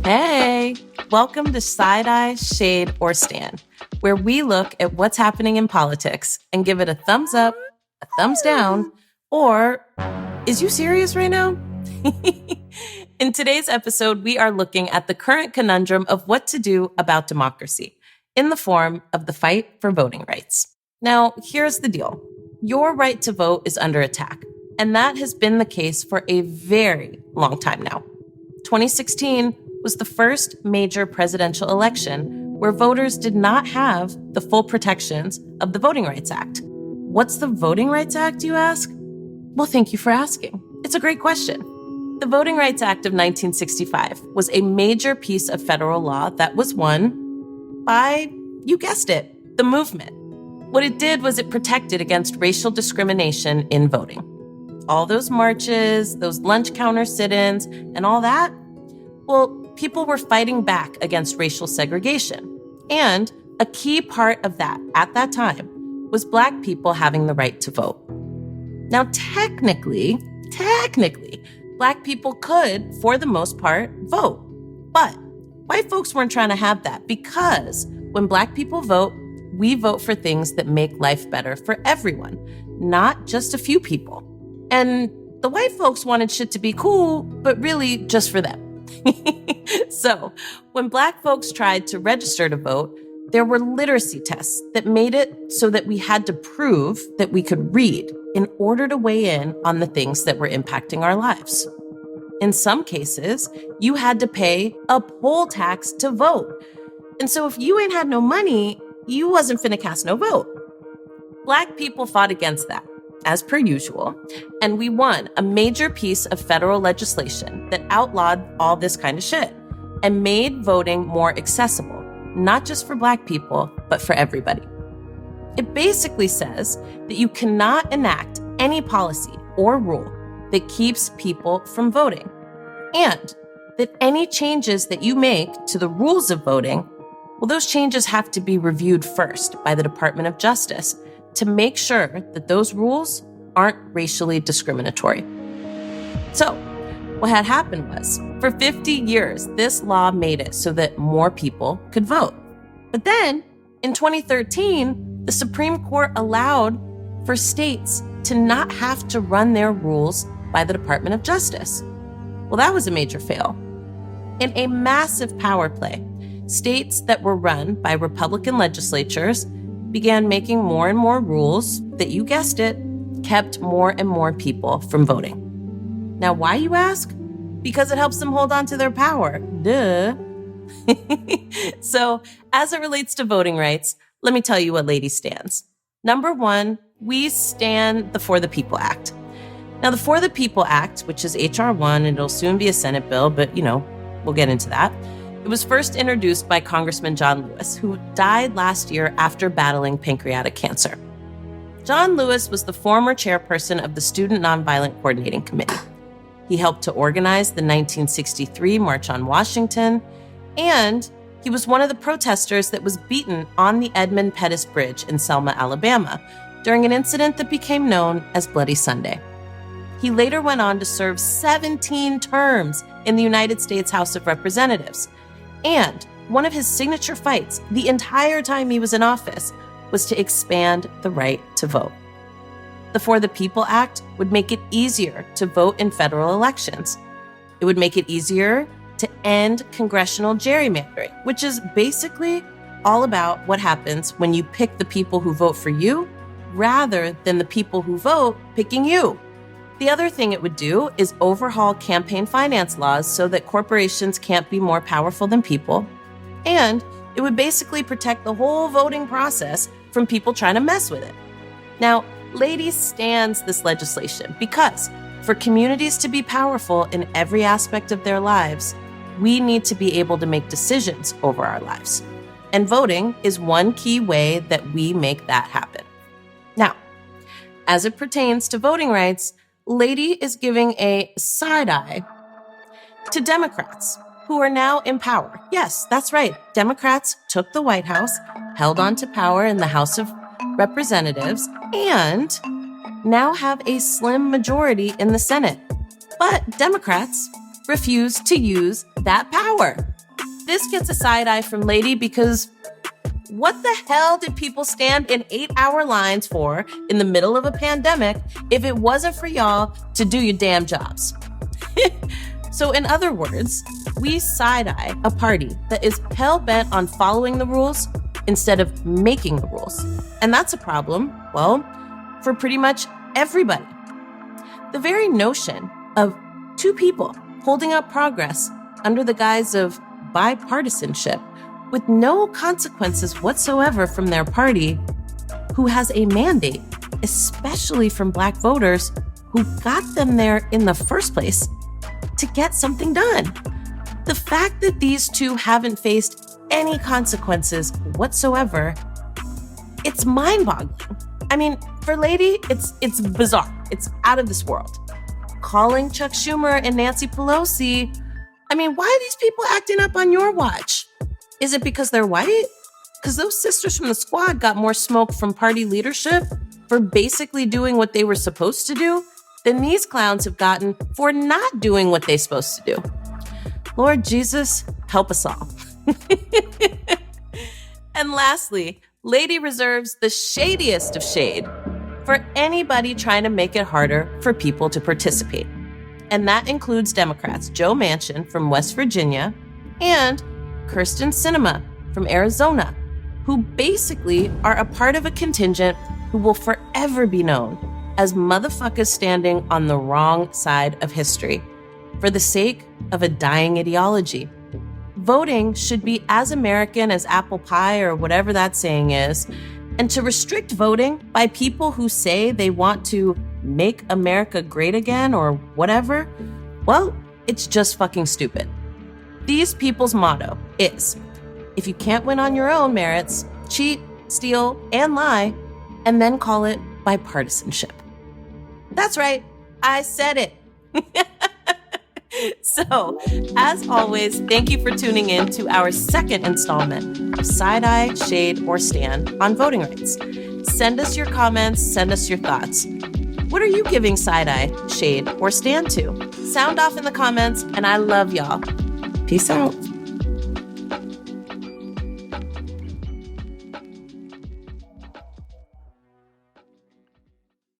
Hey, welcome to Side Eye, Shade, or Stand, where we look at what's happening in politics and give it a thumbs up, a thumbs down, or is you serious right now? In today's episode, we are looking at the current conundrum of what to do about democracy in the form of the fight for voting rights. Now, here's the deal. Your right to vote is under attack, and that has been the case for a very long time now. 2016 was the first major presidential election where voters did not have the full protections of the Voting Rights Act. What's the Voting Rights Act, you ask? Well, thank you for asking. It's a great question. The Voting Rights Act of 1965 was a major piece of federal law that was won by, you guessed it, the movement. What it did was it protected against racial discrimination in voting. All those marches, those lunch counter sit-ins, and all that, well, people were fighting back against racial segregation. And a key part of that at that time was Black people having the right to vote. Now, technically, Black people could, for the most part, vote. But white folks weren't trying to have that because when Black people vote, we vote for things that make life better for everyone, not just a few people. And the white folks wanted shit to be cool, but really just for them. So when Black folks tried to register to vote, there were literacy tests that made it so that we had to prove that we could read in order to weigh in on the things that were impacting our lives. In some cases, you had to pay a poll tax to vote. And so if you ain't had no money, you wasn't finna cast no vote. Black people fought against that, as per usual, and we won a major piece of federal legislation that outlawed all this kind of shit and made voting more accessible, not just for Black people, but for everybody. It basically says that you cannot enact any policy or rule that keeps people from voting, and that any changes that you make to the rules of voting, well, those changes have to be reviewed first by the Department of Justice to make sure that those rules aren't racially discriminatory. So, what had happened was, for 50 years, this law made it so that more people could vote. But then, in 2013, the Supreme Court allowed for states to not have to run their rules by the Department of Justice. Well, that was a major fail. In a massive power play, states that were run by Republican legislatures began making more and more rules that, you guessed it, kept more and more people from voting. Now, why, you ask? Because it helps them hold on to their power. Duh. So, as it relates to voting rights, let me tell you what Lady stands. Number one, we stand the For the People Act. Now, the For the People Act, which is H.R. 1, and it'll soon be a Senate bill, but, we'll get into that. It was first introduced by Congressman John Lewis, who died last year after battling pancreatic cancer. John Lewis was the former chairperson of the Student Nonviolent Coordinating Committee. He helped to organize the 1963 March on Washington, and he was one of the protesters that was beaten on the Edmund Pettus Bridge in Selma, Alabama, during an incident that became known as Bloody Sunday. He later went on to serve 17 terms in the United States House of Representatives. And one of his signature fights the entire time he was in office was to expand the right to vote. The For the People Act would make it easier to vote in federal elections. It would make it easier to end congressional gerrymandering, which is basically all about what happens when you pick the people who vote for you rather than the people who vote picking you. The other thing it would do is overhaul campaign finance laws so that corporations can't be more powerful than people. And it would basically protect the whole voting process from people trying to mess with it. Now, Lady stands this legislation because for communities to be powerful in every aspect of their lives, we need to be able to make decisions over our lives. And voting is one key way that we make that happen. Now, as it pertains to voting rights, Lady is giving a side eye to Democrats who are now in power. Yes, that's right. Democrats took the White House, held on to power in the House of Representatives, and now have a slim majority in the Senate. But Democrats refuse to use that power. This gets a side eye from Lady because what the hell did people stand in 8-hour lines for in the middle of a pandemic if it wasn't for y'all to do your damn jobs? So in other words, we side-eye a party that is hell-bent on following the rules instead of making the rules. And that's a problem, well, for pretty much everybody. The very notion of two people holding up progress under the guise of bipartisanship with no consequences whatsoever from their party, who has a mandate, especially from Black voters who got them there in the first place to get something done. The fact that these two haven't faced any consequences whatsoever, it's mind-boggling. I mean, for Lady, it's bizarre. It's out of this world. Calling Chuck Schumer and Nancy Pelosi, I mean, why are these people acting up on your watch? Is it because they're white? Because those sisters from the squad got more smoke from party leadership for basically doing what they were supposed to do than these clowns have gotten for not doing what they're supposed to do. Lord Jesus, help us all. And lastly, Lady reserves the shadiest of shade for anybody trying to make it harder for people to participate. And that includes Democrats Joe Manchin from West Virginia and Kyrsten Sinema from Arizona, who basically are a part of a contingent who will forever be known as motherfuckers standing on the wrong side of history for the sake of a dying ideology. Voting should be as American as apple pie or whatever that saying is, and to restrict voting by people who say they want to make America great again or whatever, well, it's just fucking stupid. These people's motto is, if you can't win on your own merits, cheat, steal, and lie, and then call it bipartisanship. That's right, I said it. So, as always, thank you for tuning in to our second installment of Side Eye, Shade, or Stand on voting rights. Send us your comments, send us your thoughts. What are you giving side eye, shade, or stand to? Sound off in the comments, and I love y'all. Peace out.